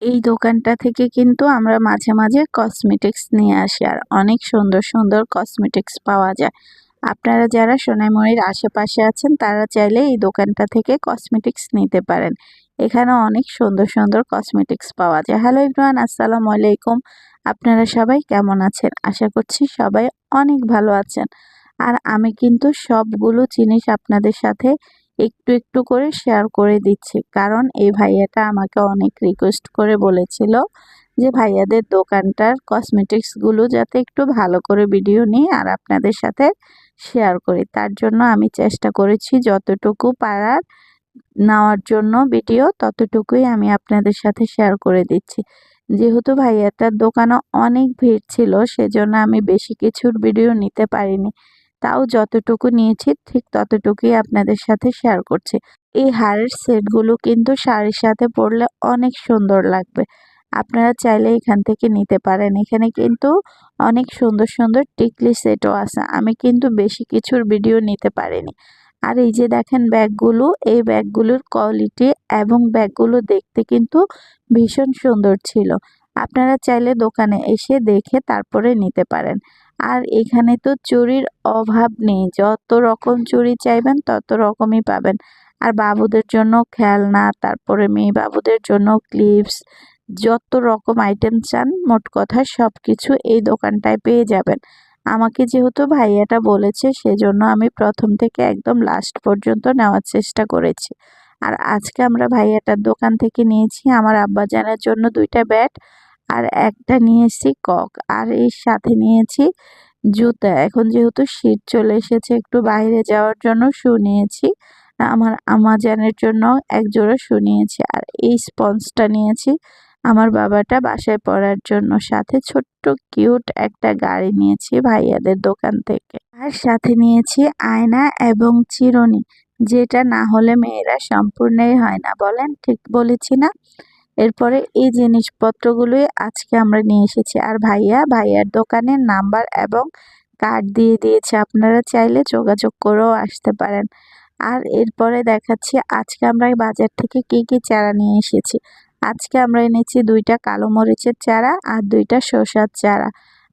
এই দোকানটা থেকে কিন্তু আমরা মাঝে মাঝে কসমেটিক্স নিয়ে আসি আর অনেক সুন্দর সুন্দর কসমেটিক্স পাওয়া যায়। আপনারা যারা সোনাইমুড়ির আশেপাশে আছেন তারা চাইলে এই দোকানটা থেকে কসমেটিক্স নিতে পারেন। এখানে অনেক সুন্দর সুন্দর কসমেটিক্স পাওয়া যায়। হ্যালো এভরিওয়ান, আসসালামু আলাইকুম। আপনারা সবাই কেমন আছেন? আশা করছি সবাই অনেক ভালো আছেন। আর আমি কিন্তু সবগুলো জিনিস আপনাদের সাথে একটু একটু করে শেয়ার করে দিচ্ছি, কারণ এই ভাইয়াটা আমাকে অনেক রিকোয়েস্ট করে বলেছিল যে ভাইয়াদের দোকানটার কসমেটিক্সগুলো যাতে একটু ভালো করে ভিডিও নিই আর আপনাদের সাথে শেয়ার করি। তার জন্য আমি চেষ্টা করেছি যতটুকু পারার নেওয়ার জন্য ভিডিও, ততটুকুই আমি আপনাদের সাথে শেয়ার করে দিচ্ছি। যেহেতু ভাইয়াটার দোকানে অনেক ভিড় ছিল, সেজন্য আমি বেশি কিছুর ভিডিও নিতে পারিনি। তাও যতটুকু নিয়েছি ঠিক ততটুকুই আপনাদের সাথে শেয়ার করছি। এই হারের সেটগুলো কিন্তু শাড়ির সাথে পরলে অনেক সুন্দর লাগবে। আপনারা চাইলে এখান থেকে নিতে পারেন। এখানে কিন্তু অনেক সুন্দর সুন্দর টিকলি সেটও আছে। আমি কিন্তু বেশি কিছুর ভিডিও নিতে পারিনি। আর এই যে দেখেন ব্যাগগুলো, এই ব্যাগগুলোর কোয়ালিটি এবং ব্যাগগুলো দেখতে কিন্তু ভীষণ সুন্দর ছিল। আপনারা চাইলে দোকানে এসে দেখে তারপরে নিতে পারেন। আর এখানে তো চুড়ির অভাব নেই, যত রকম চুড়ি চাইবেন তত রকমই পাবেন। আর বাবুদের জন্য খেলনা, তারপরে মেয়ে বাবুদের জন্য ক্লিপস, যত রকম আইটেম চান মোট কথা সব কিছু এই দোকানটায় পেয়ে যাবেন। আমাকে যেহেতু ভাইয়াটা বলেছে সেজন্য আমি প্রথম থেকে একদম লাস্ট পর্যন্ত নেওয়ার চেষ্টা করেছি। আর আজকে আমরা ভাইয়াটার দোকান থেকে নিয়েছি আমার আব্বাজানের জন্য ২টা ব্যাট আর একটা নিয়েছি কক, আর এর সাথে নিয়েছি জুতা। এখন যেহেতু শীত চলে এসেছে একটু বাইরে যাওয়ার জন্য শু নিয়েছি। আমার আম্মাজানের জন্য এক জোড়া শু নিয়েছি আর এই স্পঞ্জটা নিয়েছি আমার বাবাটা বাসায় পরার জন্য। সাথে ছোট্ট কিউট একটা গাড়ি নিয়েছি ভাইয়াদের দোকান থেকে। আর সাথে নিয়েছি আয়না এবং চিরুনি, যেটা না হলে মেয়েরা সম্পূর্ণই হয় না। বলেন ঠিক বলেছি না? এরপরে এই জিনিসপত্রগুলোই আজকে আমরা নিয়ে এসেছি। আর ভাইয়ার দোকানের নাম্বার এবং কার্ড দিয়ে দিয়েছে, আপনারা চাইলে যোগাযোগ করেও আসতে পারেন। আর এরপরে দেখাচ্ছি আজকে আমরা বাজার থেকে কি কি চারা নিয়ে এসেছি। আজকে আমরা এনেছি 2টা কালো মরিচের চারা আর 2টা শসার চারা,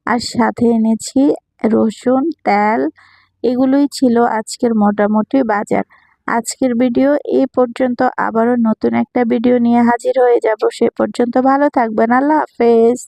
আর সাথে এনেছি রসুন, তেল। এগুলোই ছিল আজকের মোটামুটি বাজার। আজকের ভিডিও এই পর্যন্ত, আবারও নতুন একটা ভিডিও নিয়ে হাজির হয়ে যাব। সে পর্যন্ত ভালো থাকবেন। আল্লাহ হাফেজ।